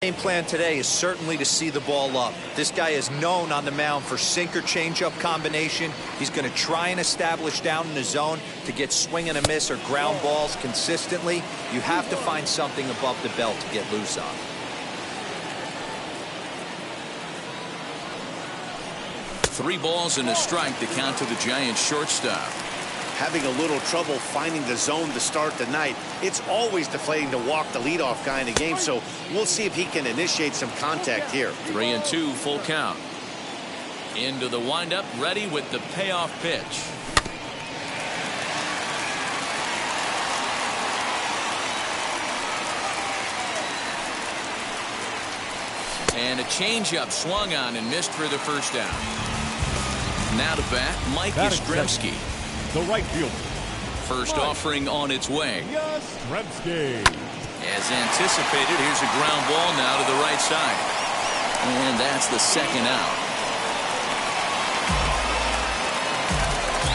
Game plan today is certainly to see the ball up. This guy is known on the mound for sinker changeup combination. He's going to try and establish down in the zone to get swing and a miss or ground balls consistently. You have to find something above the belt to get loose on. Three balls and a strike to count to the Giants shortstop. Having a little trouble finding the zone to start the night. It's always deflating to walk the leadoff guy in the game, so we'll see if he can initiate some contact here. 3-2 full count. Into the windup, ready with the payoff pitch. And a changeup swung on and missed for the first down. Now to bat, Mike Yastrzemski. The right fielder. First offering on its way. Yastrzemski. As anticipated, here's a ground ball now to the right side. And that's the second out.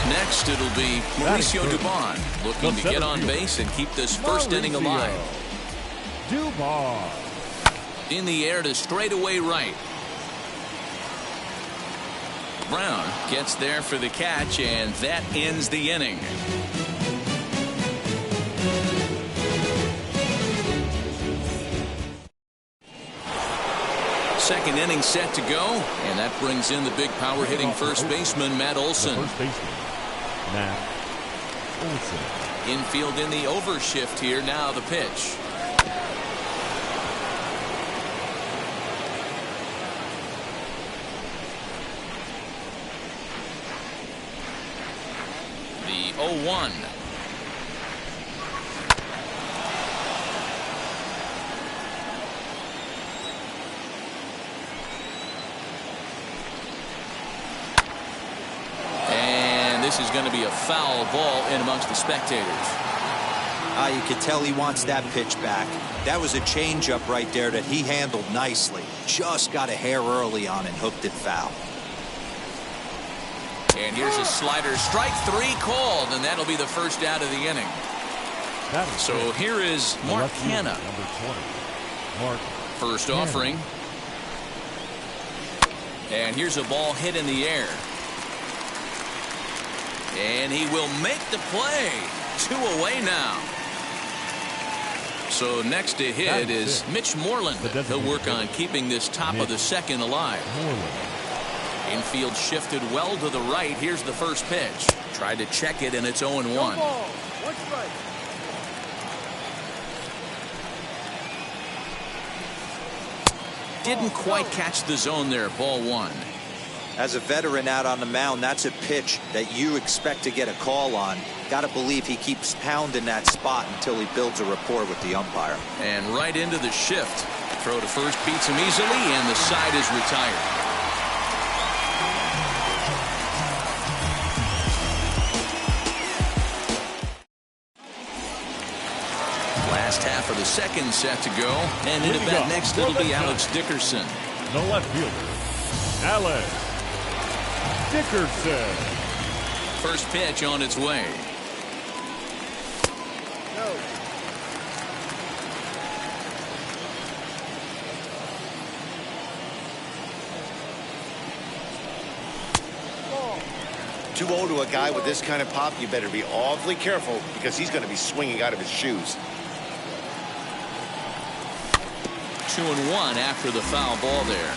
Next, it'll be Mauricio Dubon looking to get on base and keep this first inning alive. Dubon. In the air to straightaway right. Brown gets there for the catch, and that ends the inning. Second inning set to go, and that brings in the big power hitting first baseman Matt Olson. Infield in the overshift here. Now the pitch. The 0-1. And this is going to be a foul ball in amongst the spectators. You can tell he wants that pitch back. That was a changeup right there that he handled nicely. Just got a hair early on and hooked it foul. And here's a slider. Strike three called, and that'll be the first out of the inning. So here is Mark Hanna. Number 20. Mark. First offering. And here's a ball hit in the air. And he will make the play. 2 away now. So next to hit is Mitch Moreland. He'll work on keeping this top of the second alive. Infield shifted well to the right. Here's the first pitch. Tried to check it, and it's 0-1. Didn't quite catch the zone there. Ball one. As a veteran out on the mound, that's a pitch that you expect to get a call on. Got to believe he keeps pounding that spot until he builds a rapport with the umpire. And right into the shift. Throw to first beats him easily, and the side is retired. Last half of the second set to go, and in bat next it'll be Alex Dickerson. The left fielder, Alex Dickerson. First pitch on its way. Too old to a guy with this kind of pop. You better be awfully careful because he's going to be swinging out of his shoes. 2-1 after the foul ball there.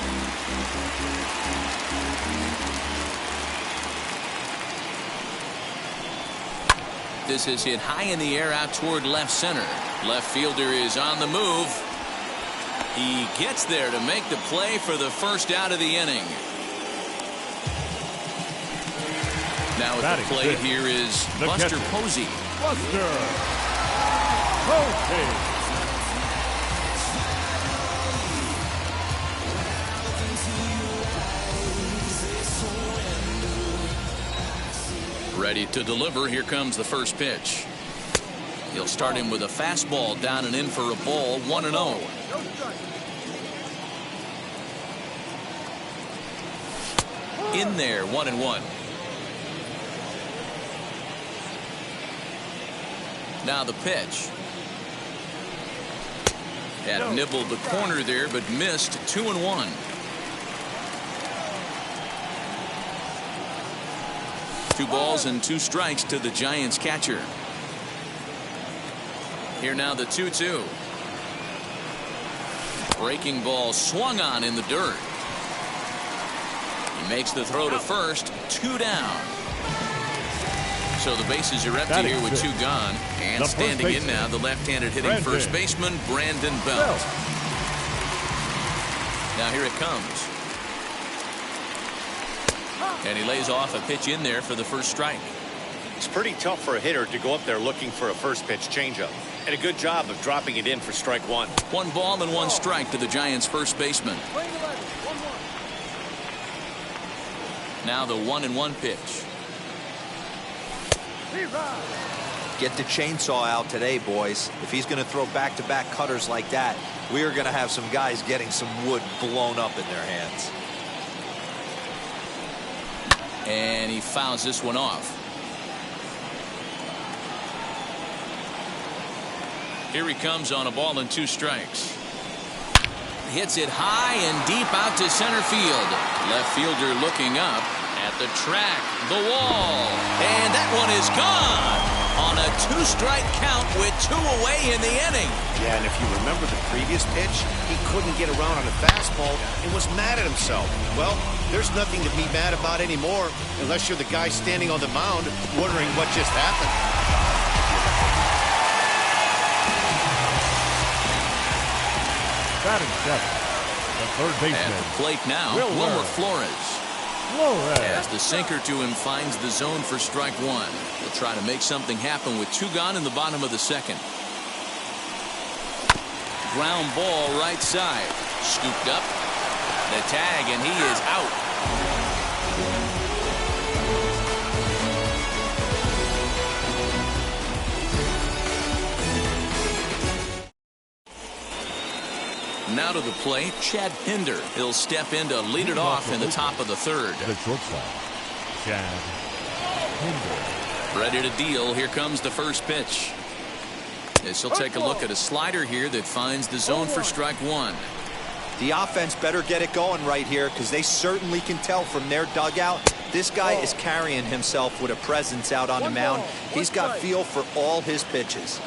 This is hit high in the air out toward left center. Left fielder is on the move. He gets there to make the play for the first out of the inning. Now at the plate here is Buster Posey. Buster Posey. Ready to deliver. Here comes the first pitch. He'll start him with a fastball down and in for a ball. 1-0. In there. 1-1. Now the pitch. Had nibbled the corner there, but missed 2-1. Two balls and two strikes to the Giants catcher. Here now the 2-2. Breaking ball swung on in the dirt. He makes the throw to first. 2 down. So the bases are empty here with 2 gone. And standing in now, the left-handed hitting first baseman, Brandon Belt. Now here it comes. And he lays off a pitch in there for the first strike. It's pretty tough for a hitter to go up there looking for a first pitch changeup. And a good job of dropping it in for strike 1. 1 ball and 1 strike to the Giants' first baseman. Now the 1-1 pitch. Get the chainsaw out today, boys. If he's going to throw back-to-back cutters like that, we are going to have some guys getting some wood blown up in their hands. And he fouls this one off. Here he comes on a ball and 2 strikes. Hits it high and deep out to center field. Left fielder looking up at the track, the wall, and that one is gone on a 2-strike count with 2 away in the inning. Yeah, and if you remember the previous pitch, he couldn't get around on a fastball and was mad at himself. Well, there's nothing to be mad about anymore unless you're the guy standing on the mound wondering what just happened. Batting 7th, the third baseman. At the plate now, Wilmer Flores. As the sinker to him finds the zone for strike 1. He'll try to make something happen with 2 gone in the bottom of the second. Ground ball right side. Scooped up. The tag, and he is out. Now to the plate, Chad Pinder. He'll step in to lead it off in the top of the 3rd. The shortstop, Chad Pinder. Ready to deal. Here comes the first pitch. As he'll take a look at a slider here that finds the zone for strike 1. The offense better get it going right here because they certainly can tell from their dugout. This guy is carrying himself with a presence out on the mound. He's got feel for all his pitches.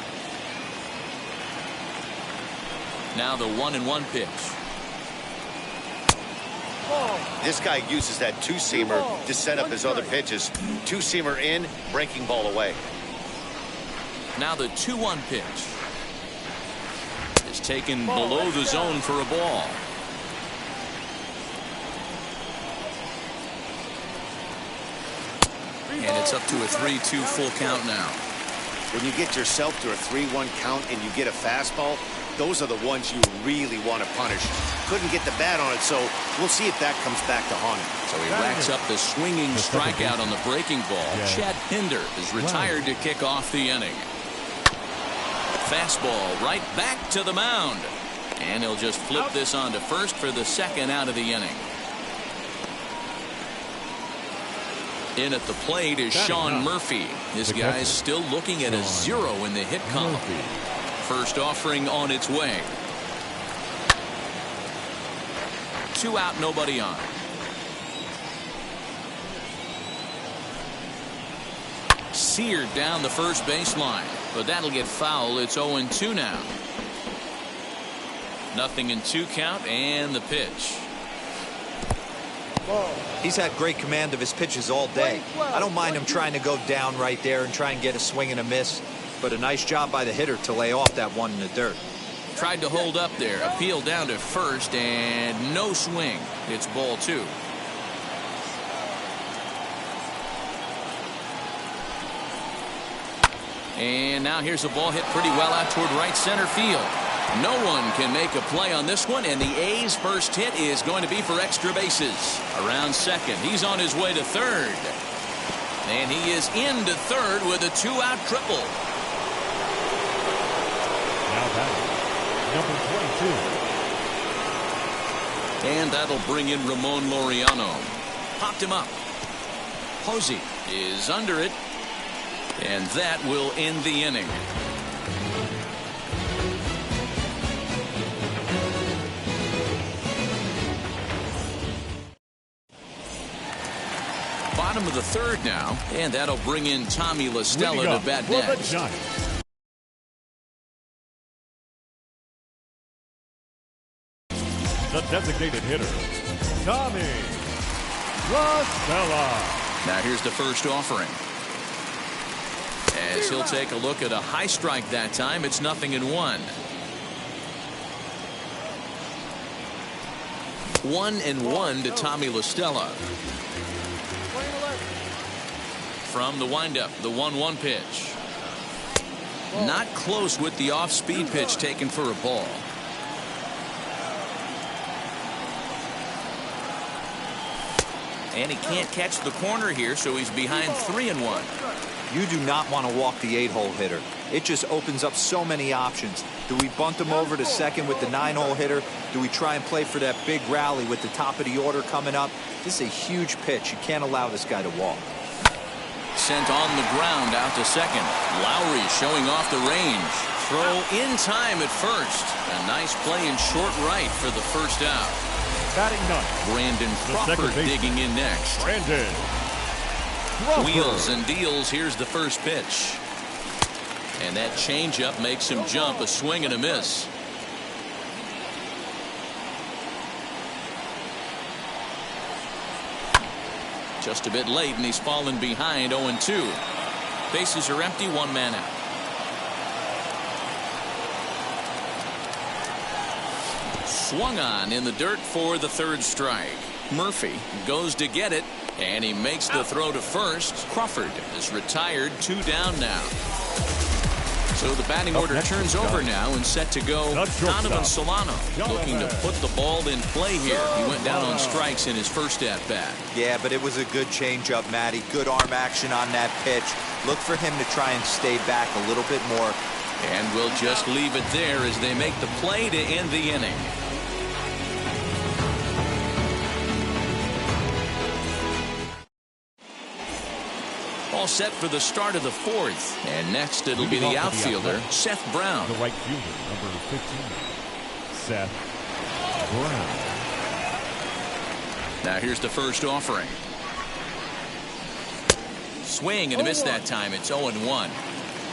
Now the 1-1 pitch. This guy uses that 2-seamer to set up his other pitches. 2-seamer in, breaking ball away. Now the 2-1 pitch. It's taken below the zone for a ball. And it's up to a 3-2 full count now. When you get yourself to a 3-1 count and you get a fastball, those are the ones you really want to punish. Couldn't get the bat on it, so we'll see if that comes back to haunt him. So he racks up the swinging strikeout on the breaking ball. Chad Pinder is retired to kick off the inning. Fastball right back to the mound. And he'll just flip this on to first for the 2nd out of the inning. In at the plate is Sean Murphy. This guy's still looking at a 0 in the hit column. First offering on its way. 2 out, nobody on. Seared down the first baseline, but that'll get foul. It's 0-2 now. 0-2 count, and the pitch. He's had great command of his pitches all day. I don't mind him trying to go down right there and try and get a swing and a miss, but a nice job by the hitter to lay off that one in the dirt. Tried to hold up there, appeal down to first, and no swing. It's ball 2. And now here's a ball hit pretty well out toward right center field. No one can make a play on this one, and the A's first hit is going to be for extra bases. Around second, he's on his way to third. And he is into third with a 2-out triple. Now batting, number 22. And that'll bring in Ramon Laureano. Popped him up. Posey is under it. And that will end the inning. bottom of the third now, and that'll bring in Tommy La Stella to bat next. The designated hitter, Tommy La Stella. Now here's the first offering. As he'll take a look at a high strike that time, it's 0-1. 1-1 to Tommy La Stella. From the windup, the 1-1 pitch. Not close with the off-speed pitch taken for a ball. And he can't catch the corner here, so he's behind 3-1. You do not want to walk the 8-hole hitter. It just opens up so many options. Do we bunt him over to second with the 9-hole hitter? Do we try and play for that big rally with the top of the order coming up? This is a huge pitch. You can't allow this guy to walk. Sent on the ground out to second. Lowry showing off the range. Throw in time at first. A nice play in short right for the first out. Batting ninth, Brandon Crawford digging in next. Brandon Crawford. Wheels and deals. Here's the first pitch. And that changeup makes him jump. A swing and a miss. Just a bit late, and he's fallen behind 0-2. Bases are empty, one man out. Swung on in the dirt for the third strike. Murphy goes to get it, and he makes the throw to first. Crawford is retired, 2 down now. So the batting order turns over now and set to go. Donovan Solano looking to put the ball in play here. He went down on strikes in his first at bat. Yeah, but it was a good changeup, Matty. Good arm action on that pitch. Look for him to try and stay back a little bit more. And we'll just leave it there as they make the play to end the inning. All set for the start of the fourth. And next it'll be the outfielder, Seth Brown. The right fielder, number 15, Seth Brown. Now here's the first offering. Swing and a miss that time. It's 0-1.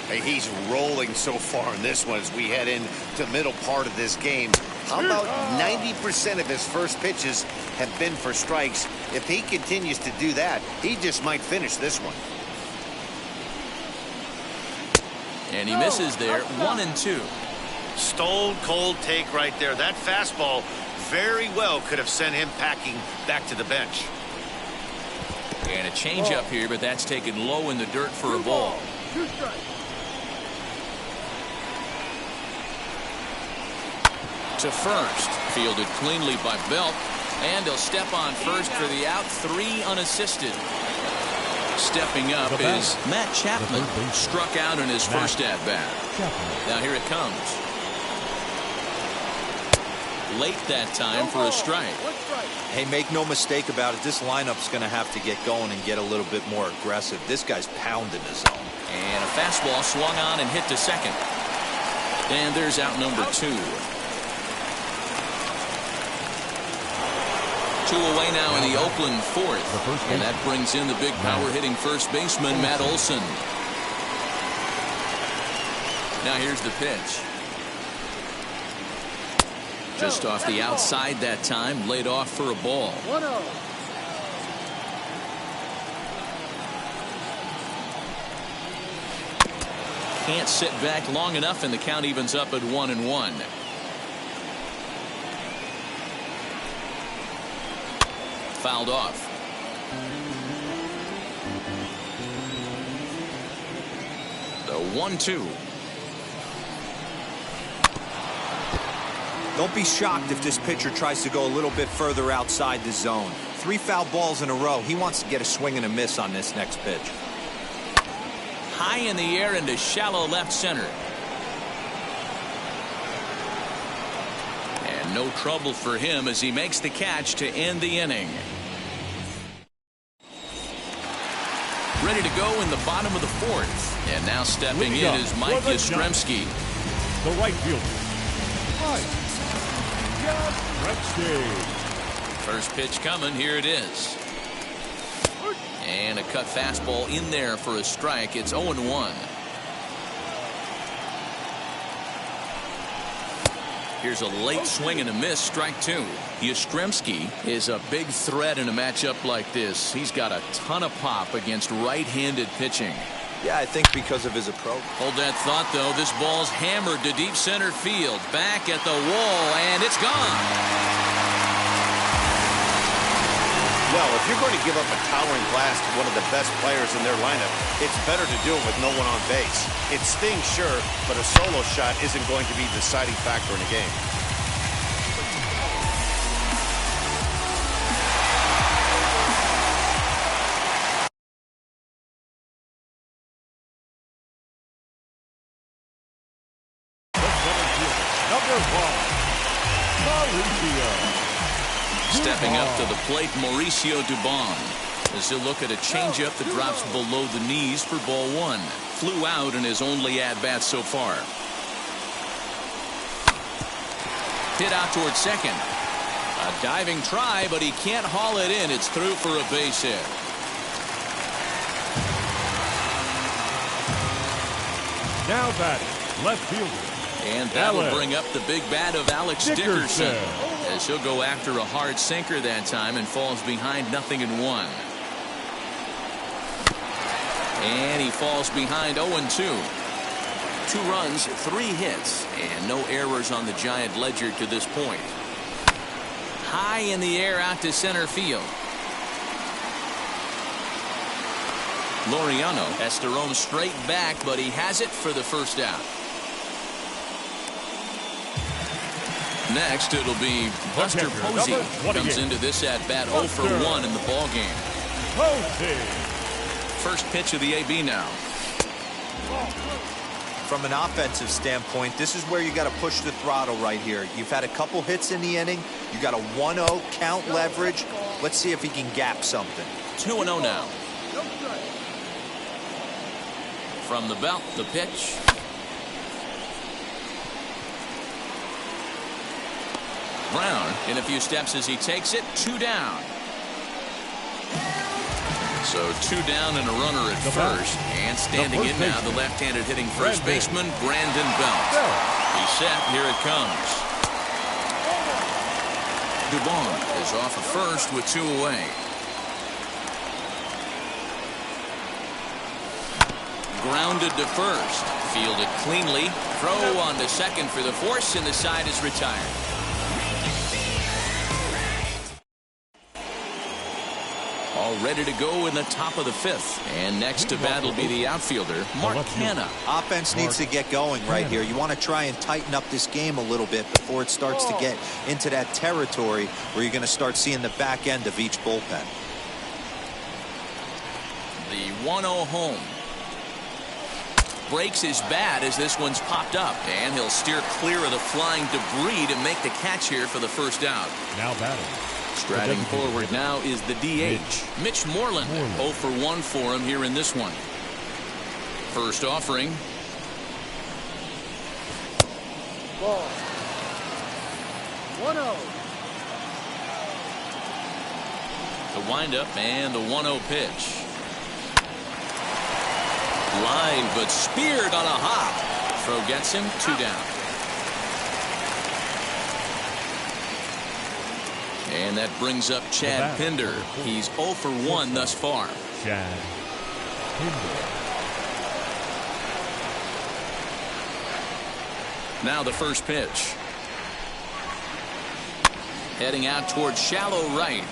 Hey, he's rolling so far in this one as we head into the middle part of this game. How about 90% of his first pitches have been for strikes? If he continues to do that, he just might finish this one. And he misses there, 1-2. Stone cold take right there. That fastball very well could have sent him packing back to the bench. And a changeup here, but that's taken low in the dirt for a ball. 2 strikes. To first, fielded cleanly by Belt, and he'll step on first for the out, 3 unassisted. Stepping up is Matt Chapman, struck out in his first at bat. Now here it comes. Late that time for a strike. Hey, make no mistake about it. This lineup's going to have to get going and get a little bit more aggressive. This guy's pounding the zone. And a fastball swung on and hit to second. And there's out number 2. 2 away now in the Oakland fourth. And that brings in the big power hitting first baseman, Matt Olson. Now here's the pitch. Just off the outside that time, laid off for a ball. 1-0. Can't sit back long enough, and the count evens up at 1-1. Fouled off. The 1-2. Don't be shocked if this pitcher tries to go a little bit further outside the zone. 3 foul balls in a row. He wants to get a swing and a miss on this next pitch. High in the air into shallow left center. And no trouble for him as he makes the catch to end the inning. Ready to go in the bottom of the fourth. And now stepping in is Mike Yastrzemski. The right fielder, Mike Yastrzemski. First pitch coming. Here it is. And a cut fastball in there for a strike. It's 0-1. Here's a late swing and a miss, strike two. Yastrzemski is a big threat in a matchup like this. He's got a ton of pop against right-handed pitching. Yeah, I think because of his approach. Hold that thought, though. This ball's hammered to deep center field. Back at the wall, and it's gone. Well, if you're going to give up a towering blast to one of the best players in their lineup, it's better to do it with no one on base. It stings, sure, but a solo shot isn't going to be the deciding factor in a game. Number 1, Mauricio. Stepping up to the plate, Mauricio Dubon, as he'll look at a changeup that drops below the knees for ball one. Flew out in his only at-bat so far. Hit out towards second. A diving try, but he can't haul it in. It's through for a base hit. Now batting, left fielder. And that'll bring up the big bat of Alex Dickerson, as he'll go after a hard sinker that time and falls behind 0-1. And he falls behind 0-2. 2 runs, 3 hits, and no errors on the Giant ledger to this point. High in the air out to center field. Laureano has to roam straight back, but he has it for the first out. Next, it'll be Buster Posey. Comes into this at-bat 0 for 1 in the ball game. First pitch of the AB now. From an offensive standpoint, this is where you got to push the throttle right here. You've had a couple hits in the inning. You got a 1-0 count leverage. Let's see if he can gap something. 2-0 now. From the belt, the pitch. Brown in a few steps as he takes it. 2 down. So 2 down and a runner at first. And standing in now, the left-handed hitting first baseman, Brandon Belt. He's set. Here it comes. Dubon is off at first with 2 away. Grounded to first. Fielded cleanly. Throw on to second for the force, and the side is retired. All ready to go in the top of the 5th. And next to bat will be the outfielder, Mark Canha. Offense needs to get going right here. You want to try and tighten up this game a little bit before it starts to get into that territory where you're going to start seeing the back end of each bullpen. The 1-0 home. Breaks his bat as this one's popped up, and he'll steer clear of the flying debris to make the catch here for the first out. Now batting. Striding forward now is the DH, Mitch Moreland. 0 for 1 for him here in this one. First offering. Ball. 1-0. The windup and the 1-0 pitch. Line, but speared on a hop. Throw gets him. 2 down. And that brings up Chad Pinder. He's 0 for 1 thus far. Chad Pinder. Now the first pitch. Heading out towards shallow right.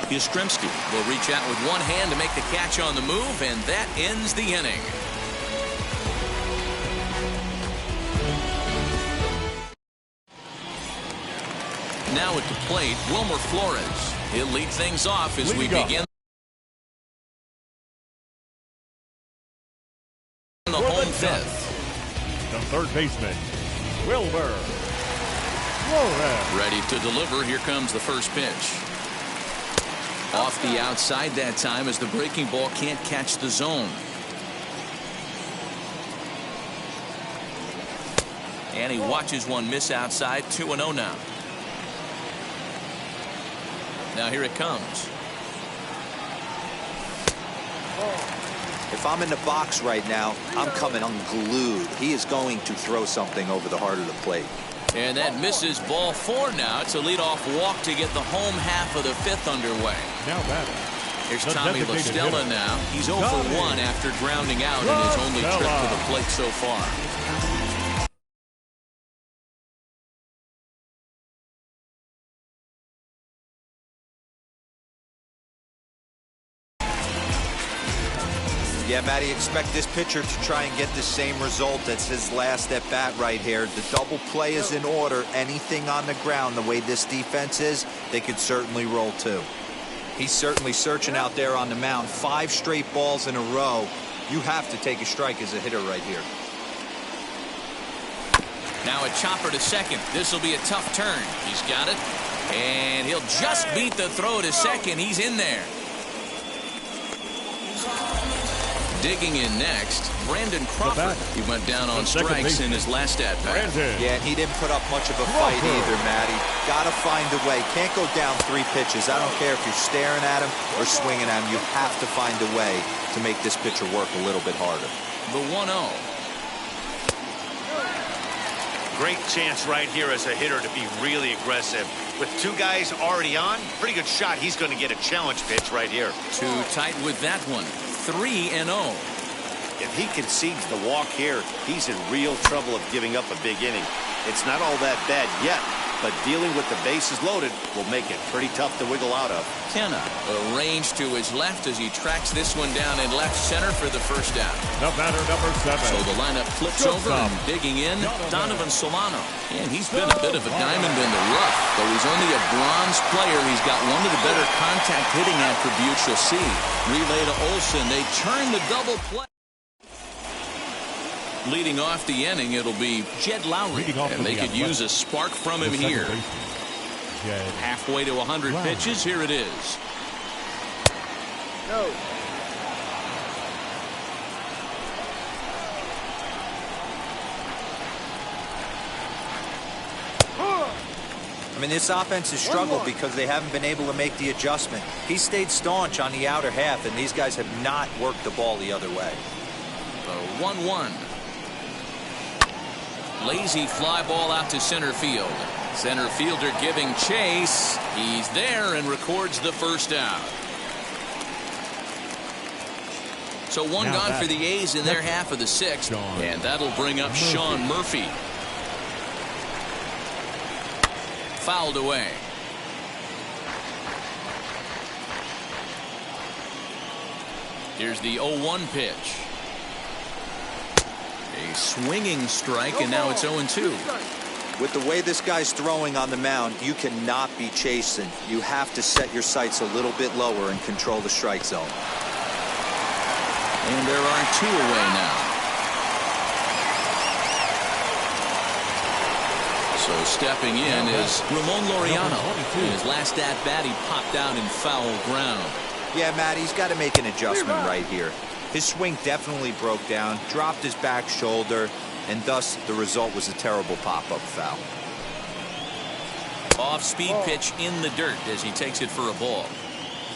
Yastrzemski will reach out with one hand to make the catch on the move, and that ends the inning. Now at the plate, Wilmer Flores. He'll lead things off as we begin the home 5th. The third baseman, Wilmer Flores. Ready to deliver. Here comes the first pitch. Off the outside that time as the breaking ball can't catch the zone. And he watches one miss outside. 2-0 now. Now here it comes. if I'm in the box right now, I'm coming unglued. He is going to throw something over the heart of the plate. And that misses ball 4 now. It's a leadoff walk to get the home half of the 5th underway. Now batting. Here's Tommy La Stella now. He's 0 for 1 after grounding out in his only trip to the plate so far. Yeah, Matty, expect this pitcher to try and get the same result as his last at bat right here. The double play is in order. Anything on the ground, the way this defense is, they could certainly roll too. He's certainly searching out there on the mound. 5 straight balls in a row. You have to take a strike as a hitter right here. Now a chopper to second. This will be a tough turn. He's got it. And he'll just beat the throw to second. He's in there. Digging in next, Brandon Crawford. He went down on strikes in his last at-bat. Yeah, and he didn't put up much of a fight either, Matty. Gotta find a way. Can't go down 3 pitches. I don't care if you're staring at him or swinging at him. You have to find a way to make this pitcher work a little bit harder. The 1-0. Great chance right here as a hitter to be really aggressive. With 2 guys already on, pretty good shot. He's going to get a challenge pitch right here. Too tight with that one. 3-0. If he concedes the walk here, he's in real trouble of giving up a big inning. It's not all that bad yet, but dealing with the bases loaded will make it pretty tough to wiggle out of. Kenna arranged to his left as he tracks this one down in left center for the first out. The batter, number 7. So the lineup flips over and digging in, Donovan Solano. And he's been a bit of a diamond in the rough. Though he's only a bronze player, he's got one of the better contact hitting attributes you'll see. Relay to Olsen. They turn the double play. Leading off the inning, it'll be Jed Lowry. And they could use a spark from him here. Halfway to 100 pitches. Here it is. No. I mean, this offense has struggled because they haven't been able to make the adjustment. He stayed staunch on the outer half, and these guys have not worked the ball the other way. The 1-1. Lazy fly ball out to center field. Center fielder giving chase. He's there and records the first out. So one now gone for the A's in their half of the 6th. And that'll bring up Sean Murphy. Fouled away. Here's the 0-1 pitch. A swinging strike, and now it's 0-2. With the way this guy's throwing on the mound, you cannot be chasing. You have to set your sights a little bit lower and control the strike zone. And there are 2 away now. So stepping in is Ramon Laureano. In his last at-bat, he popped out in foul ground. Yeah, Matt, he's got to make an adjustment right here. His swing definitely broke down, dropped his back shoulder, and thus the result was a terrible pop-up foul. Off-speed pitch in the dirt as he takes it for a ball.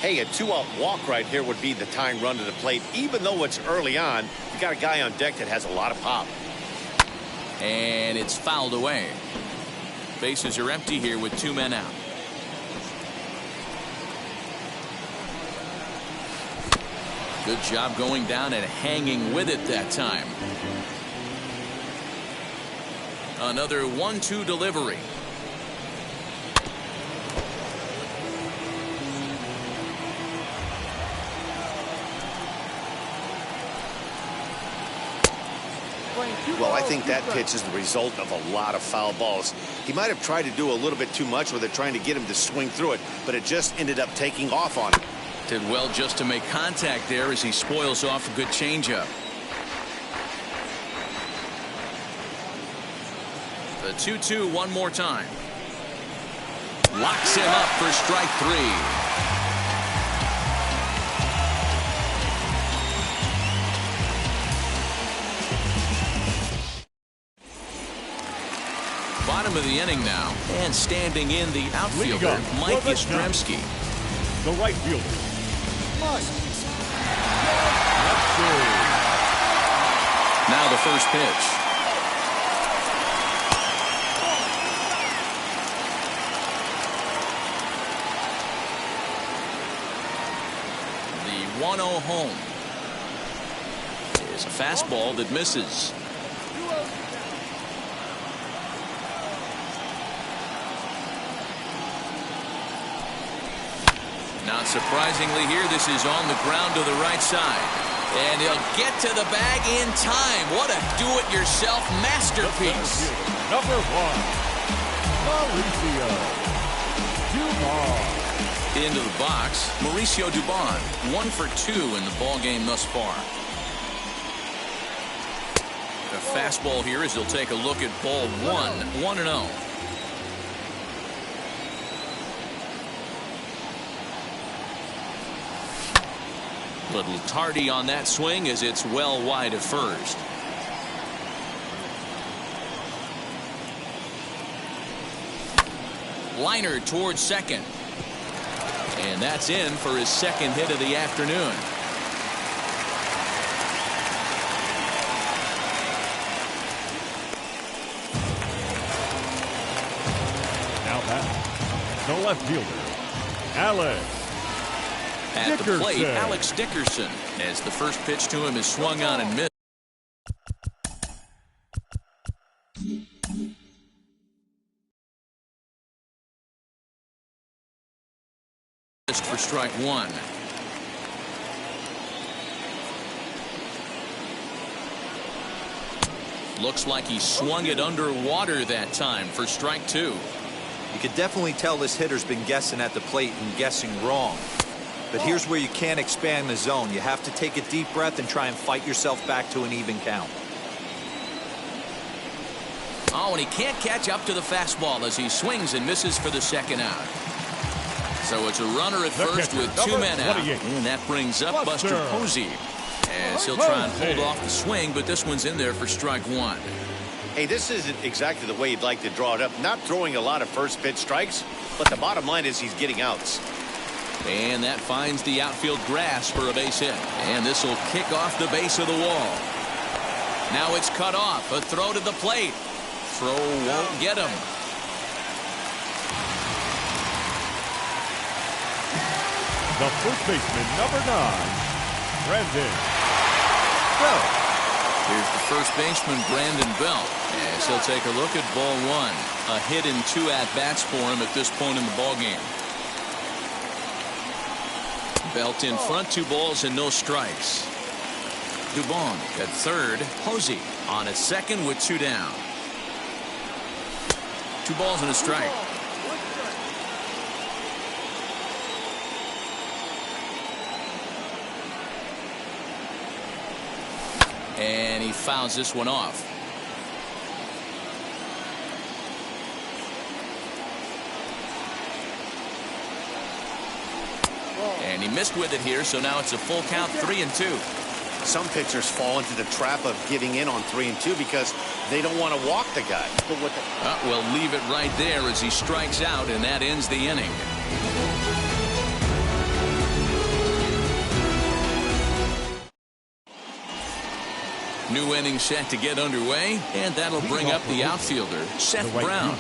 Hey, a 2-out walk right here would be the tying run to the plate. Even though it's early on, you got a guy on deck that has a lot of pop. And it's fouled away. Bases are empty here with 2 men out. Good job going down and hanging with it that time. Another 1-2 delivery. Well, I think that pitch is the result of a lot of foul balls. He might have tried to do a little bit too much with it, trying to get him to swing through it, but it just ended up taking off on him. Did well just to make contact there as he spoils off a good changeup. The 2-2 one more time. Locks him up for strike 3. Bottom of the inning now, and standing in the outfielder, Mike Yastrzemski. The right fielder. Now the first pitch. The 1-0 home is a fastball that misses. Not surprisingly here, this is on the ground to the right side. And he'll get to the bag in time. What a do-it-yourself masterpiece. Number 1, Mauricio Dubon. Into the box, Mauricio Dubon, 1 for 2 in the ballgame thus far. The fastball here as he'll take a look at ball 1, 1-0. Little tardy on that swing as it's well wide of first. Liner towards second. And that's in for his second hit of the afternoon. Now back, the left fielder, Alex At the plate, Dickerson. Alex Dickerson, as the first pitch to him is swung on and missed. For strike 1. Looks like he swung it underwater that time for strike 2. You could definitely tell this hitter's been guessing at the plate and guessing wrong. But here's where you can't expand the zone. You have to take a deep breath and try and fight yourself back to an even count. Oh, and he can't catch up to the fastball as he swings and misses for the second out. So it's a runner at first catcher, with 2 number men out. 28. And that brings up Buster Posey. As he'll try and hold off the swing, but this one's in there for strike 1. Hey, this isn't exactly the way you'd like to draw it up. Not throwing a lot of first pitch strikes, but the bottom line is he's getting outs. And that finds the outfield grass for a base hit. And this will kick off the base of the wall. Now it's cut off. A throw to the plate. Throw won't get him. The first baseman, number 9, Brandon Belt. Here's the first baseman, Brandon Belt, as he'll take a look at ball 1. A hit in 2 at-bats for him at this point in the ballgame. Belt in front, 2 balls and no strikes. Dubon at third. Posey on at second with 2 down. 2 balls and a strike. And he fouls this one off. And he missed with it here, so now it's a full count, 3-2. Some pitchers fall into the trap of giving in on 3 and 2 because they don't want to walk the guy. But what We'll leave it right there as he strikes out, and that ends the inning. New inning set to get underway, and that'll bring up the outfielder, Seth Brown.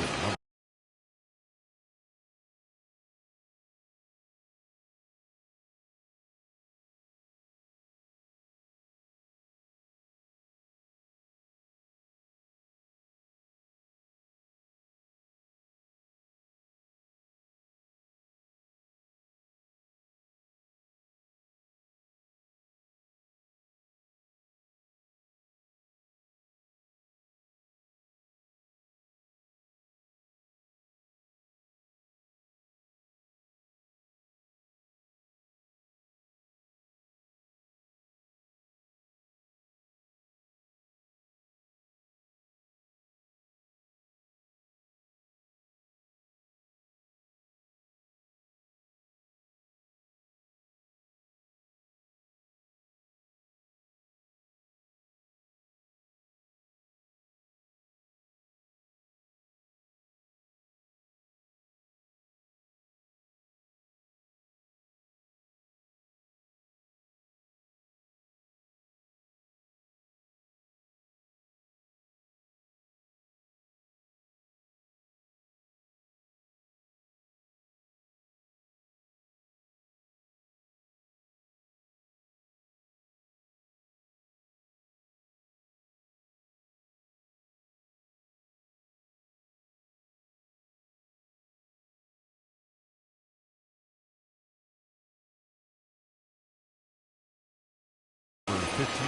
15,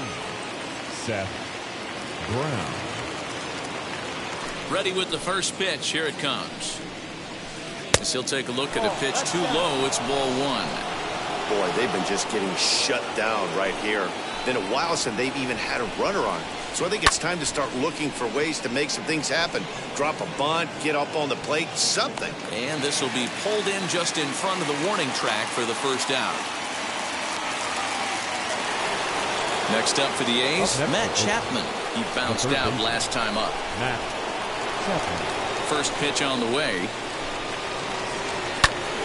Seth Brown. Ready with the first pitch. Here it comes. As he'll take a look at a pitch too low. It's ball one. Boy, they've been just getting shut down right here. Been a while since they've even had a runner on. So I think it's time to start looking for ways to make some things happen. Drop a bunt, get up on the plate, something. And this will be pulled in just in front of the warning track for the first out. Next up for the A's, Matt Chapman. He bounced out last time up. Matt Chapman. First pitch on the way.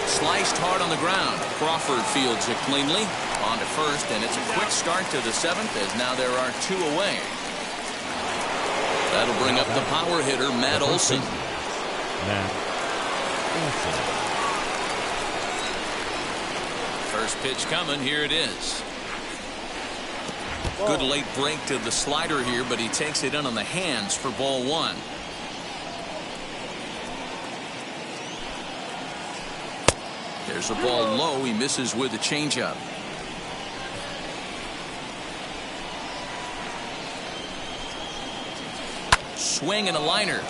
Sliced hard on the ground. Crawford fields it cleanly. On to first, and it's a quick start to the seventh as now there are two away. That'll bring up the power hitter, Matt Olson. Matt Olson. First pitch coming. Here it is. Good late break to the slider here, but he takes it in on the hands for ball one. There's a ball low. He misses with the changeup. Swing and a liner.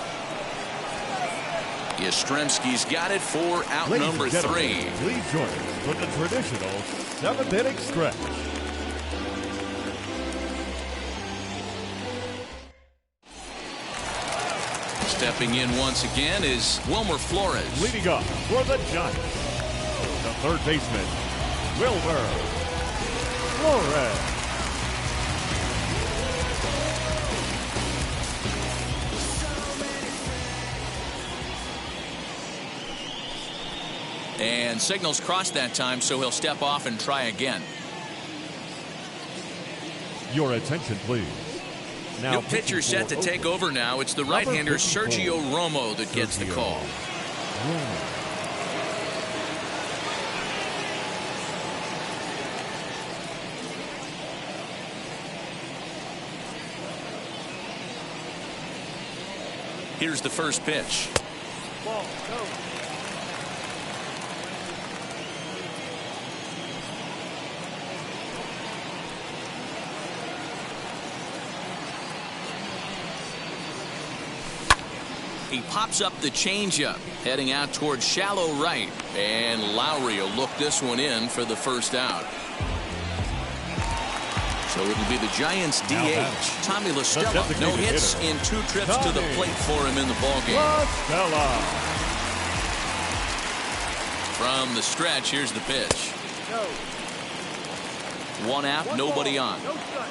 Yastrzemski's got it for out number three. Please join us for the traditional seventh inning stretch. Stepping in once again is Wilmer Flores. Leading up for the Giants, the third baseman, Wilmer Flores. And signals crossed that time, so he'll step off and try again. Your attention, please. Now New pitcher set to take over now. It's the right-hander Sergio Romo that gets the call. Here's the first pitch. Ball, go. He pops up the changeup, heading out towards shallow right. And Lowry will look this one in for the first out. So it'll be the Giants DH, Tommy La Stella. No hits in 2 trips to the plate for him in the ballgame. La Stella. From the stretch, here's the pitch. Go. 1 out, nobody on. No strike.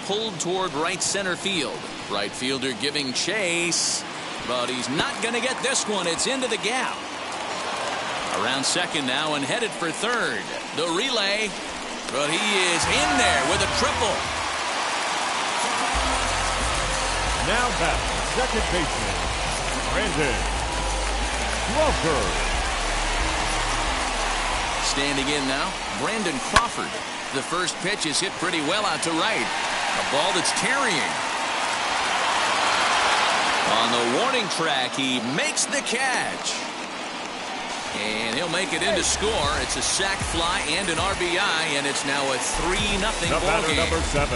Pulled toward right center field. Right fielder giving chase, but he's not going to get this one. It's into the gap. Around second now and headed for third. The relay, but he is in there with a triple. Now back, second baseman, Brandon Crawford. Standing in now, Brandon Crawford. The first pitch is hit pretty well out to right. A ball that's carrying. On the warning track, he makes the catch. And he'll make it into score. It's a sac fly and an RBI, and it's now a 3-0 ball game. Number 7.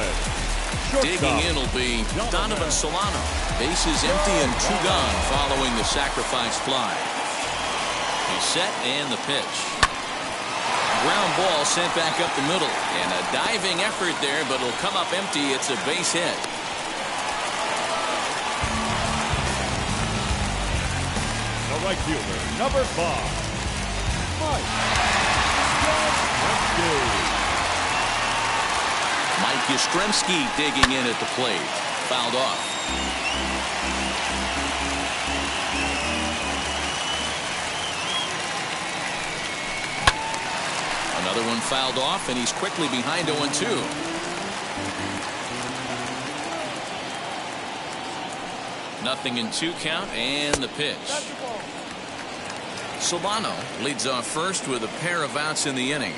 Digging in will be Donovan Solano. Bases empty and 2 gone following the sacrifice fly. He's set and the pitch. Ground ball sent back up the middle. And a diving effort there, but it'll come up empty. It's a base hit. The right fielder, number 5, Mike Yastrzemski. Mike Yastrzemski digging in at the plate. Fouled off. Another one fouled off, and he's quickly behind 0-2. Nothing in 2 count, and the pitch. Solano leads off first with a pair of outs in the inning.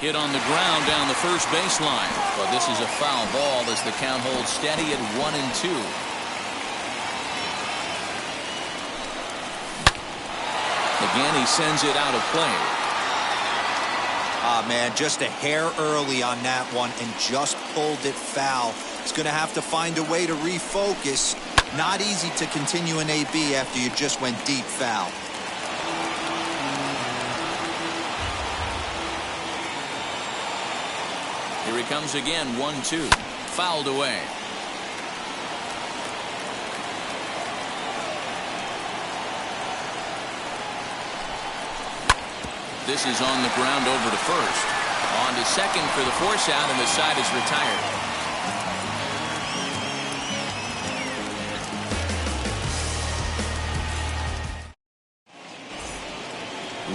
Hit on the ground down the first baseline, but this is a foul ball as the count holds steady at 1-2. Again, he sends it out of play. Ah, man, just a hair early on that one and just pulled it foul. He's going to have to find a way to refocus. Not easy to continue an AB after you just went deep foul. Here he comes again, 1-2. Fouled away. This is on the ground over to first. On to second for the force out, and the side is retired.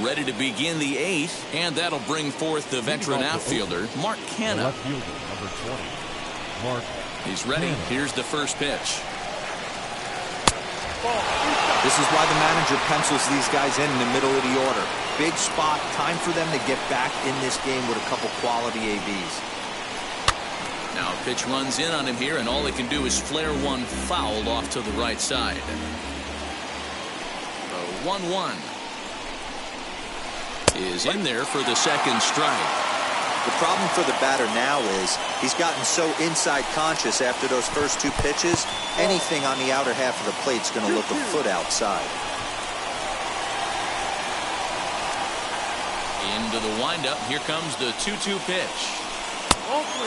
Ready to begin the eighth, and that'll bring forth the veteran outfielder, Mark Canha. Left fielder, number 20, Mark. He's ready. Here's the first pitch. This is why the manager pencils these guys in the middle of the order. Big spot, time for them to get back in this game with a couple quality ABs. Now pitch runs in on him here, and all he can do is flare one foul off to the right side. 1-1 is in there for the second strike. The problem for the batter now is he's gotten so inside conscious after those first two pitches. Anything on the outer half of the plate is going to look a foot outside. Into the windup. Here comes the 2-2 pitch.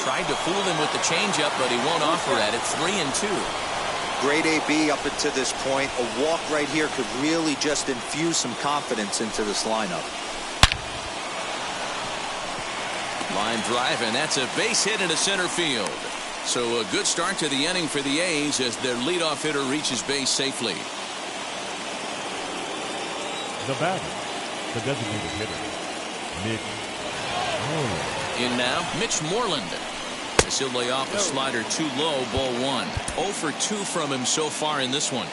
Tried to fool him with the changeup, but he won't offer at it. 3-2. Great AB up until this point. A walk right here could really just infuse some confidence into this lineup. Line drive, and that's a base hit into center field. So a good start to the inning for the A's as their leadoff hitter reaches base safely. The batter, the designated hitter, Mitch Moreland. In now, Mitch Moreland. As he'll lay off a slider too low, ball one. 0 for 2 from him so far in this one.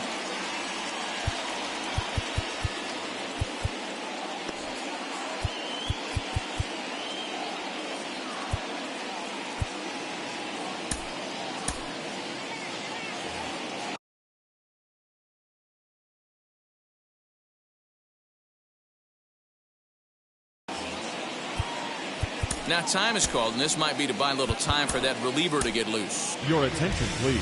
Now time is called, and this might be to buy a little time for that reliever to get loose. Your attention, please.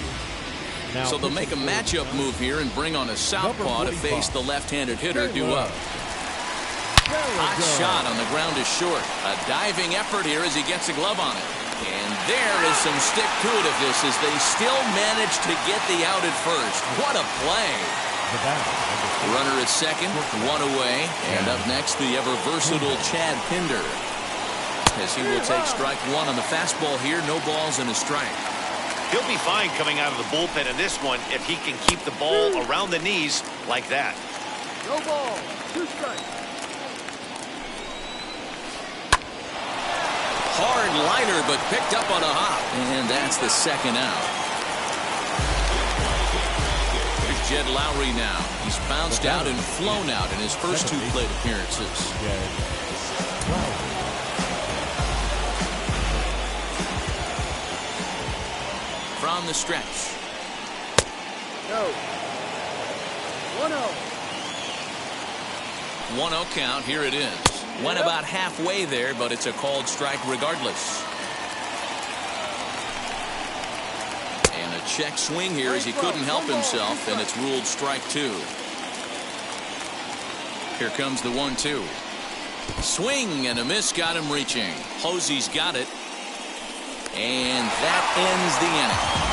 Now, so they'll make a matchup move here and bring on a southpaw to face the left-handed hitter due up. Hot shot on the ground is short. A diving effort here as he gets a glove on it. And there is some stick to it of this as they still manage to get the out at first. What a play. Runner at second, one away. And up next, the ever-versatile Chad Pinder. As he will take strike one on the fastball here. No balls and a strike. He'll be fine coming out of the bullpen in this one if he can keep the ball around the knees like that. No ball. 2 strikes. Hard liner, but picked up on a hop. And that's the second out. Here's Jed Lowry now. He's bounced out and flown out in his first 2 plate appearances. From the stretch. No. 1-0. 1-0 count. Here it is. Went about halfway there, but it's a called strike regardless. And a check swing here as he couldn't help himself, and it's ruled strike 2. Here comes the 1-2. Swing and a miss, got him reaching. Posey's got it. And that ends the inning.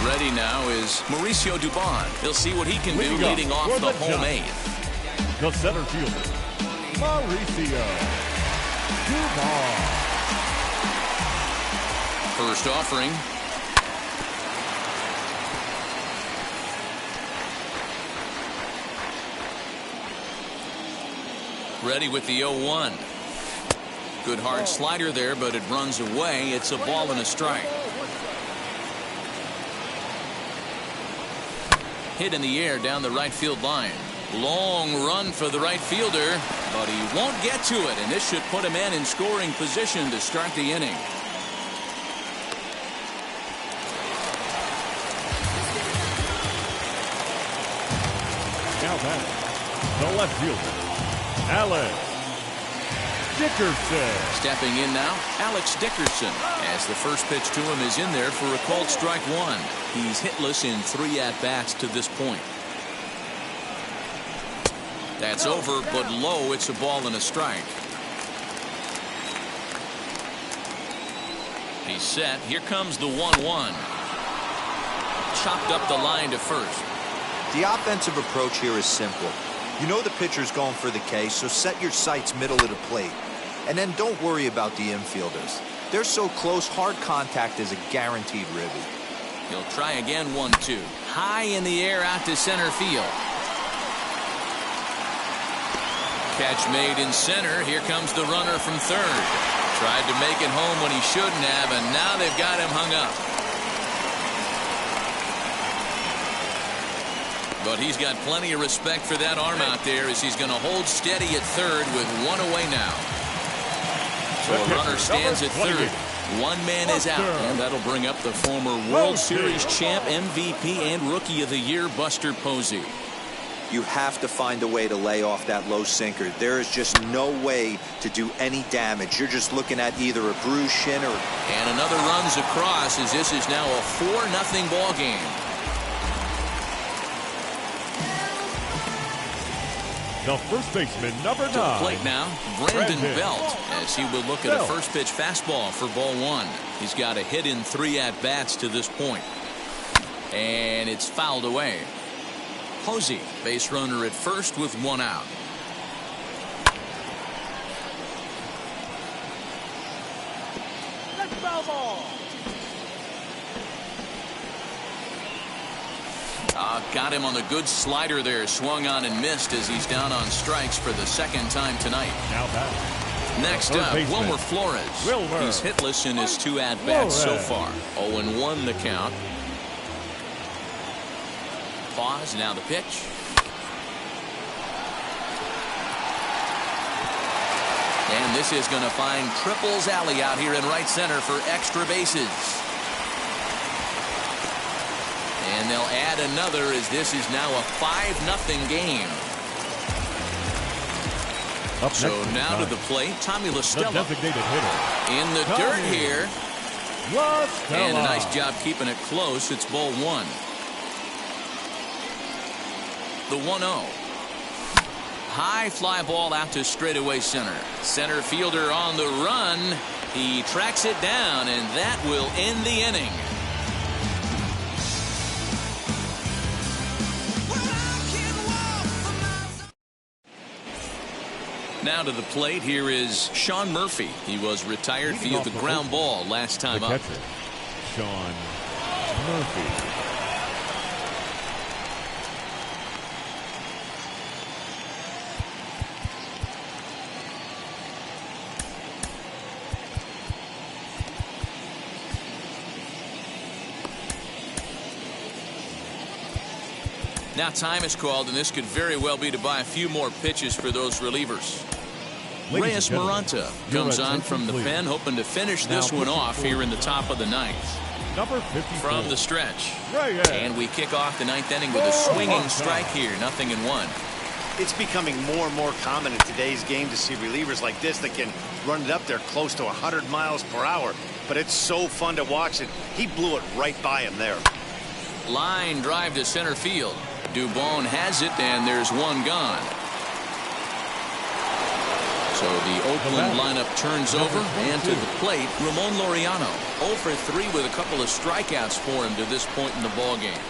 Ready now is Mauricio Dubon. He'll see what he can do leading off the home 8th. The center fielder, Mauricio Dubon. First offering. Ready with the 0-1. Good hard slider there, but it runs away. It's a ball and a strike. Hit in the air down the right field line. Long run for the right fielder, but he won't get to it, and this should put a man in scoring position to start the inning. back, the left fielder, Alex Dickerson. Stepping in now, Alex Dickerson, as the first pitch to him is in there for a called strike one. He's hitless in 3 at-bats to this point. That's over, but low. It's a ball and a strike. He's set. Here comes the 1-1. Chopped up the line to first. The offensive approach here is simple. You know the pitcher's going for the K, so set your sights middle of the plate. And then don't worry about the infielders. They're so close, hard contact is a guaranteed ribby. He'll try again, 1-2. High in the air out to center field. Catch made in center. Here comes the runner from third. Tried to make it home when he shouldn't have, and now they've got him hung up. But he's got plenty of respect for that arm out there as he's going to hold steady at third with 1 away now. So a runner stands at third. 1 man is out, and that'll bring up the former World Series champ, MVP, and Rookie of the Year, Buster Posey. You have to find a way to lay off that low sinker. There is just no way to do any damage. You're just looking at either a bruised shin or... And another runs across as this is now a 4-0 ball game. The first baseman, number 9. To the plate now, Brandon Belt, as he will look at a first pitch fastball for ball 1. He's got a hit in 3 at-bats to this point. And it's fouled away. Posey, base runner at first with 1 out. Next foul ball. Got him on the good slider there. Swung on and missed as he's down on strikes for the 2nd time tonight. Now back. Next up, Wilmer Flores. He's hitless in his 2 at-bats so far. 0-1 the count. Pause, now the pitch. And this is going to find Triples Alley out here in right center for extra bases. And they'll add another as this is now a 5-0 game. So now to the plate, Tommy La Stella. The designated hitter. In the dirt here. And a nice job keeping it close. It's ball 1. The 1-0. High fly ball out to straightaway center. Center fielder on the run. He tracks it down, and that will end the inning. Now to the plate, here is Sean Murphy. He was retired via the ground ball last time up. Sean Murphy. Now time is called, and this could very well be to buy a few more pitches for those relievers. Reyes Maranta comes on from the pen, hoping to finish this one off here in the top of the 9th. Number 54. From the stretch. Reyes. And we kick off the 9th inning with a swinging strike here, 0-1. It's becoming more and more common in today's game to see relievers like this that can run it up there close to 100 miles per hour. But it's so fun to watch it. He blew it right by him there. Line drive to center field. Dubon has it, and there's one gone. So the Oakland lineup turns over, and to the plate, Ramon Laureano. 0 for 3 with a couple of strikeouts for him to this point in the ballgame.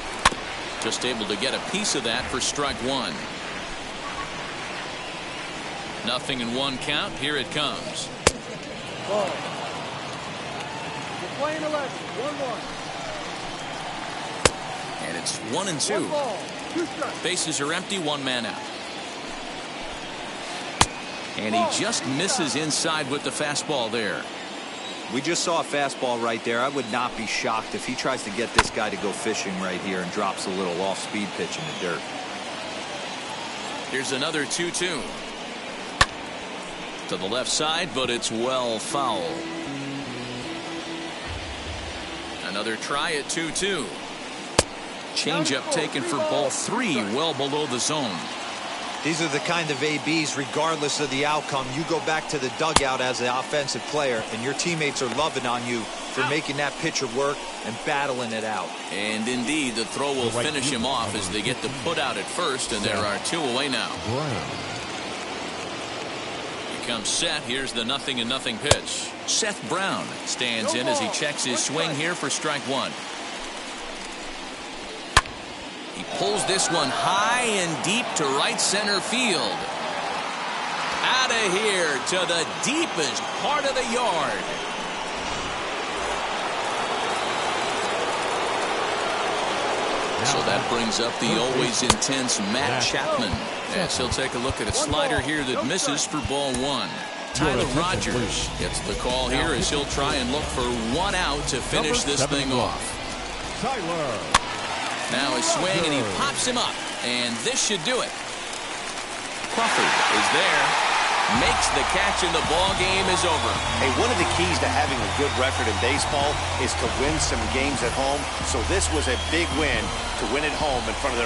Just able to get a piece of that for strike 1. 0-1 count. Here it comes. Ball. You're playing 11. 1-1. And it's 1-2. 1 ball, 2 strikes. Bases are empty, 1 man out. And he just misses inside with the fastball there. We just saw a fastball right there. I would not be shocked if he tries to get this guy to go fishing right here and drops a little off-speed pitch in the dirt. Here's another 2-2. To the left side, but it's well foul. Another try at 2-2. Changeup taken for ball 3, well below the zone. These are the kind of ABs, regardless of the outcome, you go back to the dugout as an offensive player, and your teammates are loving on you for making that pitcher work and battling it out. And indeed, the throw will finish him off as they get the put out at first, and there are 2 away now. He comes set. Here's the 0-0 pitch. Seth Brown stands in as he checks his swing here for strike 1. He pulls this one high and deep to right center field. Out of here to the deepest part of the yard. So that brings up the always intense Matt Chapman as he'll take a look at a slider here that misses for ball 1. Tyler Rogers gets the call here as he'll try and look for 1 out to finish this thing off. Tyler. Now his swing, and he pops him up, and this should do it. Crawford is there, makes the catch, and the ball game is over. Hey, one of the keys to having a good record in baseball is to win some games at home. So this was a big win to win at home in front of their